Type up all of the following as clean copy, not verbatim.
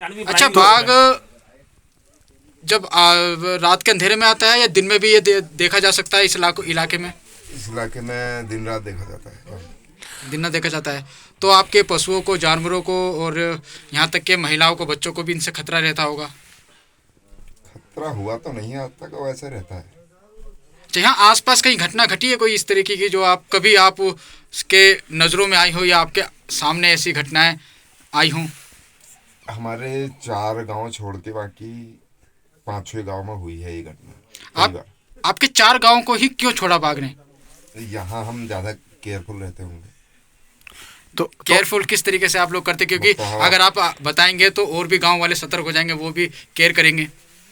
अच्छा, बाघ जब रात के अंधेरे में आता है या दिन में भी ये देखा जा सकता है इस इलाके में? इस इलाके में दिन रात देखा जाता है। दिन में देखा जाता है। तो आपके पशुओं को, जानवरों को और यहाँ तक के महिलाओं को, बच्चों को भी इनसे खतरा रहता होगा। खतरा हुआ तो नहीं है आज तक, वैसे रहता है। अच्छा, यहाँ आसपास कहीं घटना घटी है कोई इस तरीके की जो आप कभी आप उसके नज़रों में आई हो या आपके सामने ऐसी घटनाएं आई हों? हमारे 4 गांव छोड़ के बाकी 5-6 गांव में हुई है ये घटना कई आप बार। आपके 4 गांवों को ही क्यों छोड़ा बाघ ने? यहाँ हम ज़्यादा केयरफुल रहते होंगे। तो केयरफुल किस तरीके से आप लोग करते, क्योंकि मतलब अगर आप बताएंगे तो और भी गांव वाले सतर्क हो जाएंगे, वो भी केयर करेंगे।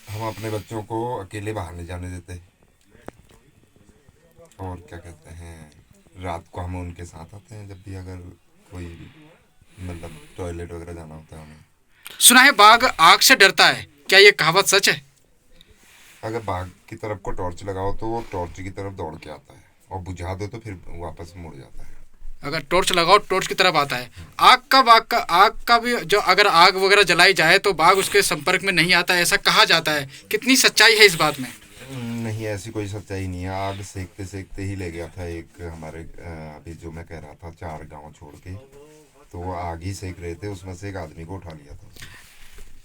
हम अपने बच्चों को अकेले बाहर नहीं जाने देते। और क्या कहते हैं, रात को हम उनके साथ आते हैं जब भी अगर कोई मतलब टॉयलेट वगैरह जाना होता है हमें। सुना है बाघ आग से डरता है, क्या ये कहावत सच है? अगर बाघ की तरफ को टॉर्च लगाओ तो वो टॉर्च की तरफ दौड़ के आता है, और बुझा दो तो फिर वापस मुड़ जाता है। अगर टॉर्च लगाओ टॉर्च की तरफ आता है। आग का भी जो अगर आग वगैरह जलाई जाए तो बाघ उसके संपर्क में नहीं आता है, ऐसा कहा जाता है। कितनी सच्चाई है इस बात में? नहीं, ऐसी कोई सच्चाई नहीं है। आग सेकते सेकते ही ले गया था एक हमारे अभी जो मैं कह रहा था 4 गांव छोड़ के, तो वो आग ही सेक रहे थे, उसमें से एक आदमी को उठा लिया था।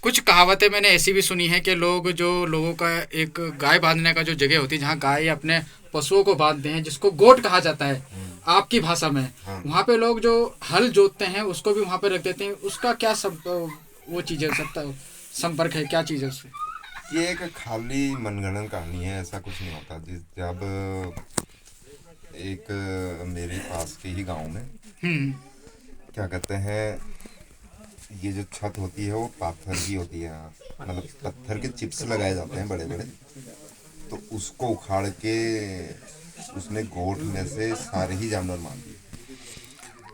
कुछ कहावतें मैंने ऐसी भी सुनी है कि लोगों का एक गाय बांधने का जो जगह होती है जहाँ गाय अपने पशुओं को बांधते हैं, जिसको गोट कहा जाता है आपकी भाषा में, हाँ। वहाँ पे लोग जो हल जोतते हैं उसको भी वहाँ पे रख देते हैं। उसका क्या सब वो चीज़ है, सत्ता संपर्क है, क्या चीज़ है उससे? ये एक खाली मनगढ़ंत कहानी है, ऐसा कुछ नहीं होता। जिस जब एक मेरे पास के ही गांव में हम्म। क्या कहते हैं, ये जो छत होती है वो पत्थर की होती है, मतलब पत्थर के चिप्स लगाए जाते हैं बड़े बड़े। तो उसको उखाड़ के उसने गोठ में से सारे ही जानवर मार दिए।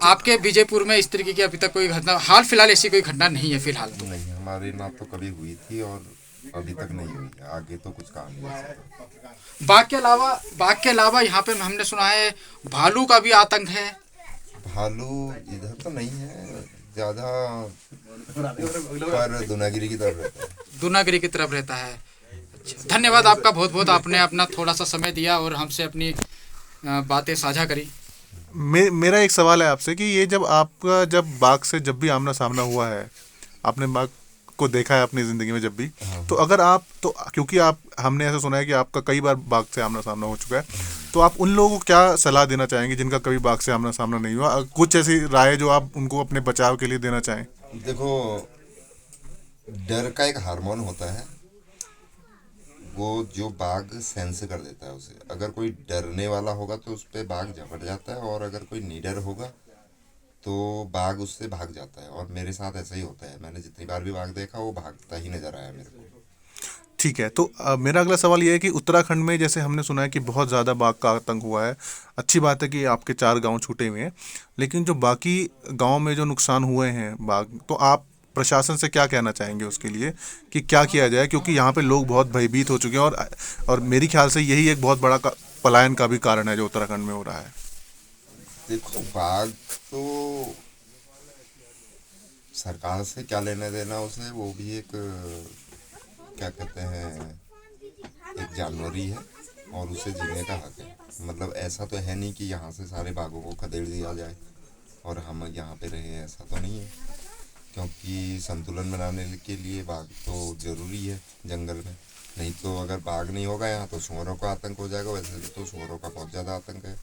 आपके विजयपुर में इस तरीके की अभी तक कोई घटना, हाल फिलहाल ऐसी कोई घटना नहीं है फिलहाल तो? नहीं, हमारे ना तो कभी हुई थी और अभी तक नहीं हुई है, आगे तो कुछ कहा नहीं जा सकता। बाघ के अलावा यहाँ पे हमने सुना है भालू का भी आतंक है। भालू इधर तो नहीं है ज़्यादा, पर दुनागिरी की तरफ रहता है। दूनागिरी की तरफ रहता है। अच्छा, धन्यवाद आपका बहुत बहुत, आपने अपना थोड़ा सा समय दिया और हमसे अपनी बातें साझा करी। मेरा एक सवाल है आपसे कि ये जब बाघ से जब भी आमना सामना हुआ है, आपने बाघ को देखा है अपनी ज़िंदगी में जब भी, तो अगर आप तो क्योंकि आप हमने ऐसा सुना है कि आपका कई बार बाघ से आमना सामना हो चुका है, तो आप उन लोगों को क्या सलाह देना चाहेंगे जिनका कभी बाघ से आमना सामना नहीं हुआ? कुछ ऐसी राय जो आप उनको अपने बचाव के लिए देना चाहें। देखो, डर का एक हार्मोन होता है, वो जो बाघ सेंस कर देता है उसे। अगर कोई डरने वाला होगा तो उस पर बाघ झपट जाता है, और अगर कोई निडर होगा तो बाघ उससे भाग जाता है। और मेरे साथ ऐसा ही होता है, मैंने जितनी बार भी बाघ देखा वो भागता ही नजर आया मेरे को। ठीक है, तो मेरा अगला सवाल ये है कि उत्तराखंड में जैसे हमने सुना है कि बहुत ज़्यादा बाघ का आतंक हुआ है। अच्छी बात है कि आपके 4 गांव छूटे हुए हैं, लेकिन जो बाकी गांव में जो नुकसान हुए हैं बाघ, तो आप प्रशासन से क्या कहना चाहेंगे उसके लिए कि क्या किया जाए? क्योंकि यहाँ पे लोग बहुत भयभीत हो चुके हैं, और मेरी ख्याल से यही एक बहुत बड़ा पलायन का भी कारण है जो उत्तराखंड में हो रहा है। देखो, बाघ तो सरकार से क्या लेना देना उसे, वो भी एक क्या कहते हैं, एक जानवर ही है, और उसे जीने का हक है। मतलब ऐसा तो है नहीं कि यहाँ से सारे बाघों को खदेड़ दिया जाए और हम यहाँ पे रहे, ऐसा तो नहीं है। क्योंकि संतुलन बनाने के लिए बाघ तो ज़रूरी है जंगल में। नहीं तो अगर बाघ नहीं होगा यहाँ तो सुअरों का आतंक हो जाएगा। वैसे तो सुअरों का बहुत ज़्यादा आतंक है।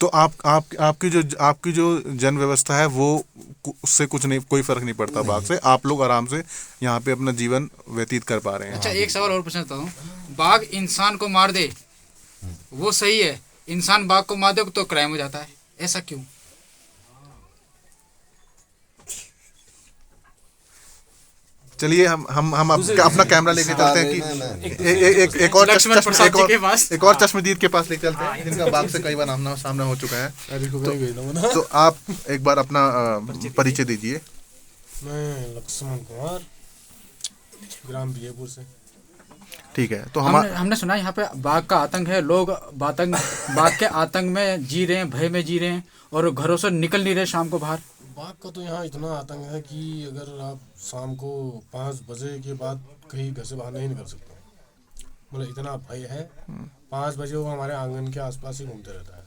तो आपकी जो जन व्यवस्था है वो उससे कुछ नहीं, कोई फर्क नहीं पड़ता बाघ से? आप लोग आराम से यहाँ पे अपना जीवन व्यतीत कर पा रहे हैं। अच्छा, एक सवाल और पूछना चाहता हूँ। बाघ इंसान को मार दे वो सही है, इंसान बाघ को मार दे तो क्राइम हो जाता है, ऐसा क्यों? चलिए हम अपना कैमरा लेके चलते हैं कि एक और लक्ष्मण प्रसाद जी के पास। एक और चश्मदीद के पास लेके चलते हैं जिनका बाघ से कई बार आमना सामना हो चुका है। तो आप एक बार अपना परिचय दीजिए। मैं लक्ष्मण कुमार, ग्राम विजयपुर से। ठीक है, तो हमने सुना है यहाँ पे बाघ का आतंक है, लोग बाघ के आतंक में जी रहे हैं, भय में जी रहे हैं और घरों से निकल नहीं रहे शाम को बाहर। बाघ का तो यहाँ इतना आतंक है कि अगर आप शाम को 5 बजे के बाद कहीं घर से बाहर नहीं निकल सकते, मतलब इतना भय है। 5 बजे वो हमारे आंगन के आसपास ही घूमते रहता है।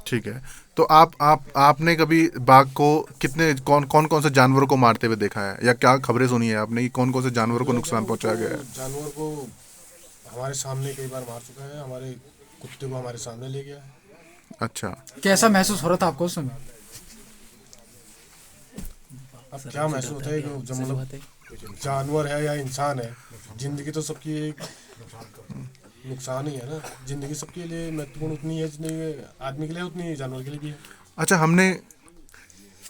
ठीक है। तो आपने कभी बाघ को कितने कौन कौन से जानवरों को मारते हुए देखा है, या क्या खबरें सुनी है आपने कि कौन कौन से जानवरों को नुकसान पहुंचाया गया है? जानवर को हमारे सामने कई बार मार चुका है, हमारे कुत्ते को हमारे सामने ले गया है। अच्छा। कैसा महसूस हो रहा था आपको उस समय? अब क्या महसूस होता है कि जब मतलब जानवर है या इंसान है, जिंदगी तो सबकी एक नुकसान ही है ना। जिंदगी सबके लिए महत्वपूर्ण उतनी है जितनी आदमी के लिए उतनी ही जानवर के लिए भी है। अच्छा, हमने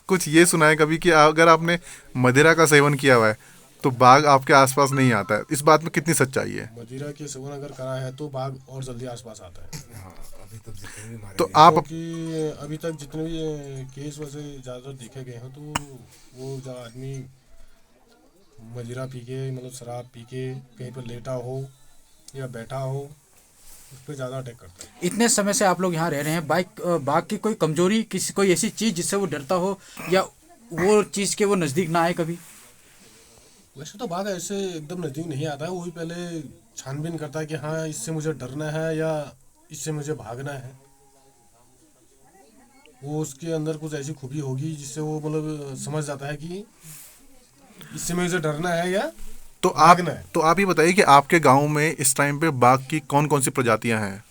कुछ ये सुना है कभी कि अगर आपने मदिरा का सेवन किया हुआ है तो बाघ आपके आसपास नहीं आता है। इस बात में कितनी सच्चाई है? मदिरा के सेवन अगर करा है तो बाघ और जल्दी आसपास आता है। तो आप क्योंकि अभी तक जितने भी केस वैसे ज़्यादातर देखे गए हैं, तो वो जो आदमी मदिरा पी के, मतलब शराब पी के कहीं पर लेटा हो या बैठा हो, उस पर ज़्यादा अटैक करता है। इतने समय से आप लोग यहाँ रह रहे हैं, बाघ की कोई कमजोरी, किसी कोई ऐसी चीज जिससे वो डरता हो, या वो चीज के वो नजदीक ना आए कभी? वैसे तो बाघ ऐसे एकदम नज़दीक नहीं आता है, वही पहले छानबीन करता है कि हाँ इससे मुझे डरना है या इससे मुझे भागना है। वो उसके अंदर कुछ ऐसी खूबी होगी जिससे वो मतलब समझ जाता है कि इससे मुझे डरना है या भागना है। तो आप ये बताइए कि आपके गांव में इस टाइम पे बाघ की कौन कौन सी प्रजातियां हैं?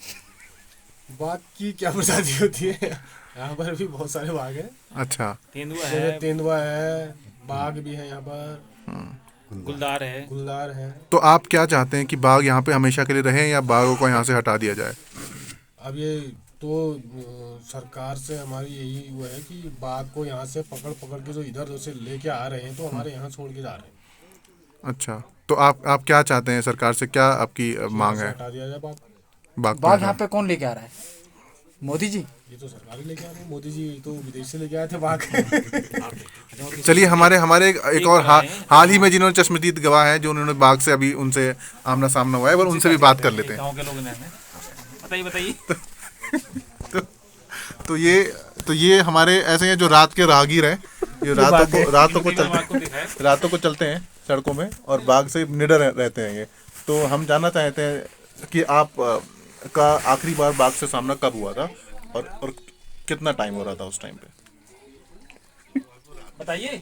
बाघ की क्या प्रजाति होती है? यहाँ पर भी बहुत सारे बाघ हैं। अच्छा। तेंदुआ है, बाघ भी है यहाँ पर, गुलदार है। तो आप क्या चाहते हैं कि बाघ यहाँ पे हमेशा के लिए रहे या बाघों को यहाँ से हटा दिया जाए? अब ये तो सरकार से हमारी यही वो है कि बाघ को यहाँ से पकड़ पकड़ के जो इधर से लेके आ रहे हैं तो हमारे यहाँ छोड़ के जा रहे हैं। अच्छा, तो आप क्या चाहते हैं सरकार से, क्या आपकी मांग है? हटा दिया जाए बाघ। बाघ यहाँ पे कौन लेके आ रहा है? मोदी जी? ये तो सरकार ही लेके आ रही है। मोदी जी तो विदेश से लेके आए थे बाघ। चलिए, हमारे एक और हाल ही में जिन्होंने चश्मदीद गवाह हैं, जो उन्होंने बाघ से अभी उनसे आमना सामना हुआ है, और उनसे भी बात कर लेते हैं। गांव के लोग हैं। बताइए। तो ये हमारे ऐसे हैं जो रात के राहगीर हैं, जो रातों को चलते हैं सड़कों में और बाघ से निडर रहते हैं ये। तो हम जानना चाहते हैं कि आप का आखिरी बार बाघ से सामना कब हुआ था और कितना टाइम हो रहा था उस टाइम पे? बताइए।